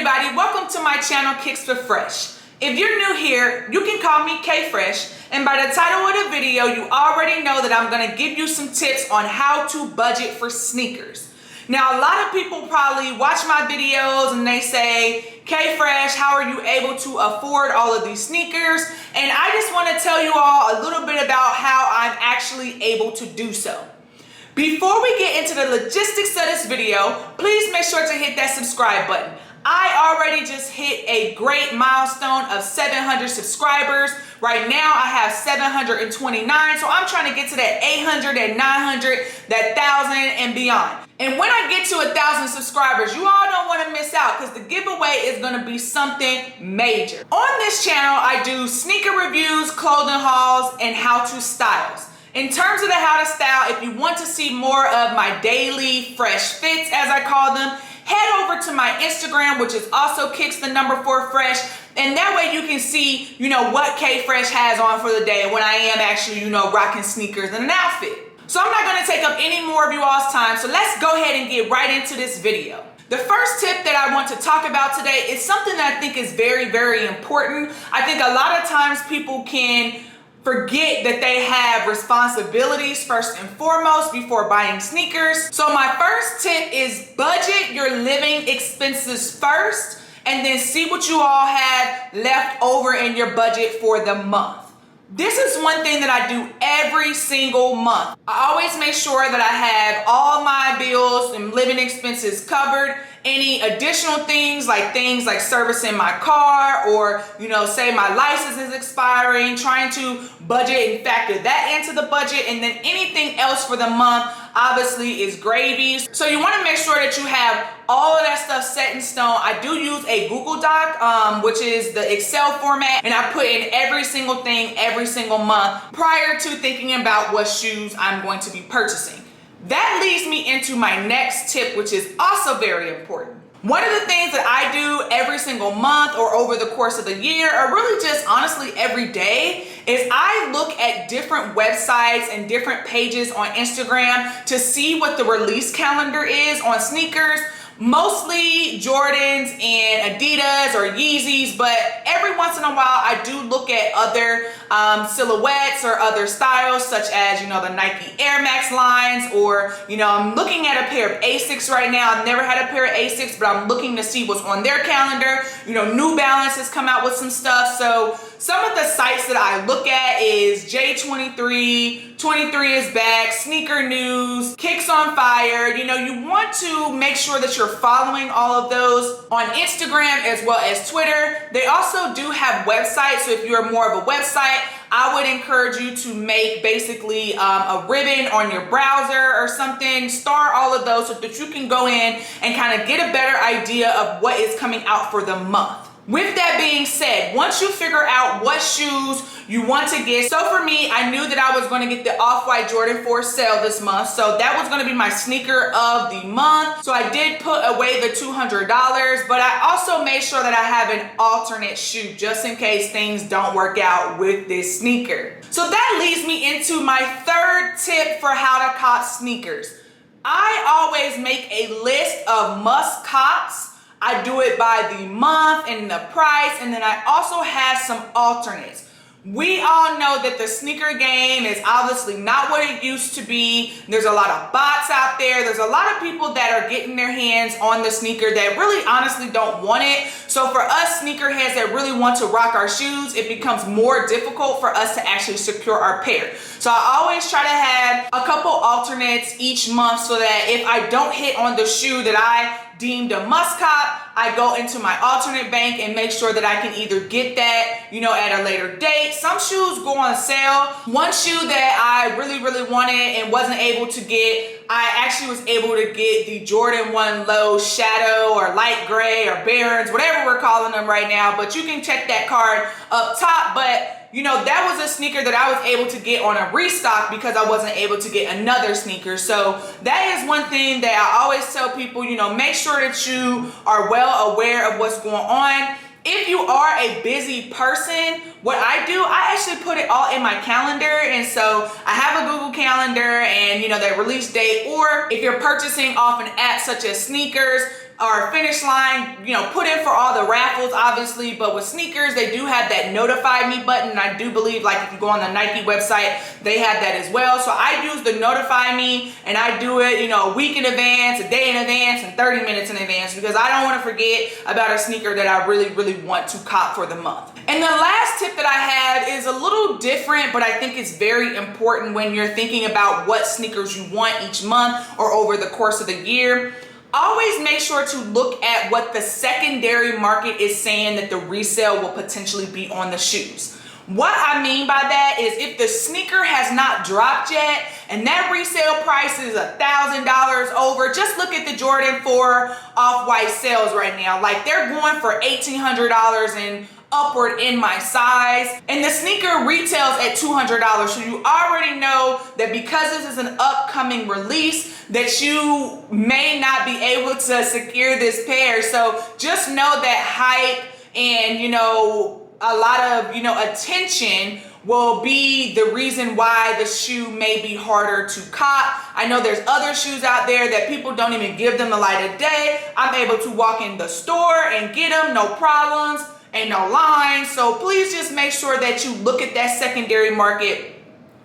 everybody, welcome to my channel Kicks with Fresh. If you're new here, you can call me K Fresh, and by the title of the video, you already know that I'm gonna give you some tips on how to budget for sneakers. Now, a lot of people probably watch my videos and they say, K Fresh, how are you able to afford all of these sneakers? And I just wanna tell you all a little bit about how I'm actually able to do so. Before we get into the logistics of this video, please make sure to hit that subscribe button. I already just hit a great milestone of 700 subscribers. Right now I have 729, so I'm trying to get to that 800, that 900, that 1,000 and beyond. And when I get to 1,000 subscribers, you all don't want to miss out because the giveaway is going to be something major. On this channel, I do sneaker reviews, clothing hauls, and how-to styles. In terms of the how to style, if you want to see more of my daily fresh fits, as I call them, head over to my Instagram, which is also Kicks4Fresh, and that way you can see, what K Fresh has on for the day when I am actually, rocking sneakers and an outfit. So I'm not gonna take up any more of you all's time, so let's go ahead and get right into this video. The first tip that I want to talk about today is something that I think is very, very important. I think a lot of times people can forget that they have responsibilities first and foremost before buying sneakers. So my first tip is budget your living expenses first and then see what you all have left over in your budget for the month. This is one thing that I do every single month. I always make sure that I have all my bills and living expenses covered. Any additional things like servicing my car or, say my license is expiring, trying to budget and factor that into the budget. And then anything else for the month obviously is gravy. So you want to make sure that you have all of that stuff set in stone. I do use a Google Doc, which is the Excel format, and I put in every single thing every single month prior to thinking about what shoes I'm going to be purchasing. That leads me into my next tip, which is also very important. One of the things that I do every single month or over the course of the year, or really just honestly every day, is I look at different websites and different pages on Instagram to see what the release calendar is on sneakers. Mostly Jordans and Adidas or Yeezys, but every once in a while I do look at other silhouettes or other styles, such as, the Nike Air Max lines, or, I'm looking at a pair of Asics right now. I've never had a pair of Asics, but I'm looking to see what's on their calendar. New Balance has come out with some stuff. So some of the sites that I look at is J23, 23 is back, Sneaker News, Kicks on Fire. You want to make sure that you're following all of those on Instagram as well as Twitter. They also do have websites, so if you're more of a website, I would encourage you to make basically a ribbon on your browser or something, star all of those so that you can go in and kind of get a better idea of what is coming out for the month. With that being said, once you figure out what shoes you want to get, so for me, I knew that I was going to get the Off-White Jordan 4 sale this month, so that was going to be my sneaker of the month. So I did put away the $200, but I also made sure that I have an alternate shoe just in case things don't work out with this sneaker. So that leads me into my third tip for how to cop sneakers. I always make a list of must cops. I do it by the month and the price, and then I also have some alternates. We all know that the sneaker game is obviously not what it used to be. There's a lot of bots out there. There's a lot of people that are getting their hands on the sneaker that really honestly don't want it. So for us sneakerheads that really want to rock our shoes, it becomes more difficult for us to actually secure our pair. So I always try to have a couple alternates each month so that if I don't hit on the shoe that I deemed a must cop, I go into my alternate bank and make sure that I can either get that, at a later date. Some shoes go on sale. One shoe that I really, really wanted and wasn't able to get, I actually was able to get the Jordan 1 Low Shadow or Light Gray or Barons, whatever we're calling them right now, but you can check that card up top. But that was a sneaker that I was able to get on a restock because I wasn't able to get another sneaker. So that is one thing that I always tell people, make sure that you are well aware of what's going on. If you are a busy person, what I do, I actually put it all in my calendar. And so I have a Google Calendar and, that release date, or if you're purchasing off an app such as Sneakers, or finish line, you know, put in for all the raffles, obviously, but with sneakers, they do have that notify me button. I do believe, like, if you go on the Nike website, they have that as well. So I use the notify me, and I do it, you know, a week in advance, a day in advance, and 30 minutes in advance, because I don't want to forget about a sneaker that I really, really want to cop for the month. And the last tip that I have is a little different, but I think it's very important when you're thinking about what sneakers you want each month or over the course of the year. Always make sure to look at what the secondary market is saying that the resale will potentially be on the shoes. What I mean by that is if the sneaker has not dropped yet and that resale price is $1,000 over, just look at the Jordan 4 Off-White sales right now. Like, they're going for $1,800 and upward in my size, and the sneaker retails at $200. So you already know that because this is an upcoming release that you may not be able to secure this pair. So just know that hype and, you know, a lot of, you know, attention will be the reason why the shoe may be harder to cop. I know there's other shoes out there that people don't even give them the light of day. I'm able to walk in the store and get them, no problems. Ain't no line. So please just make sure that you look at that secondary market.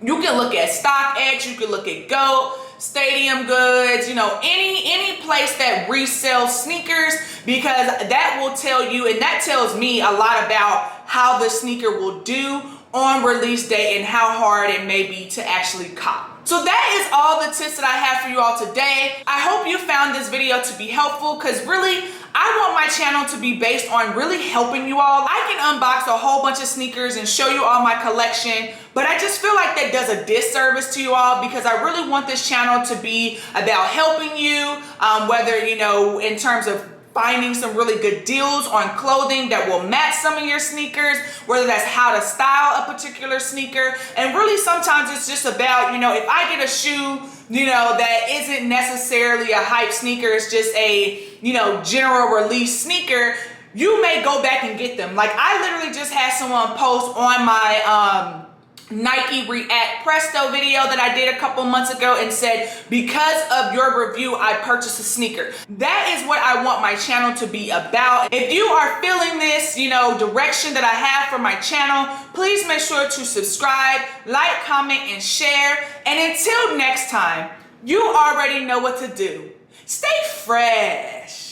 You can look at StockX, you can look at GOAT, Stadium Goods, you know, any place that resells sneakers, because that will tell you, and that tells me a lot about how the sneaker will do on release day and how hard it may be to actually cop. So that is all the tips that I have for you all today. I hope you found this video to be helpful, because really, I want my channel to be based on really helping you all. I can unbox a whole bunch of sneakers and show you all my collection, but I just feel like that does a disservice to you all, because I really want this channel to be about helping you, whether, you know, in terms of finding some really good deals on clothing that will match some of your sneakers, whether that's how to style a particular sneaker. And really sometimes it's just about, you know, if I get a shoe, you know, that isn't necessarily a hype sneaker, it's just a, you know, general release sneaker, you may go back and get them. Like, I literally just had someone post on my Nike React Presto video that I did a couple months ago and said, because of your review, I purchased a sneaker. That is what I want my channel to be about. If you are feeling this, you know, direction that I have for my channel, please make sure to subscribe, like, comment, and share. And until next time, you already know what to do. Stay fresh.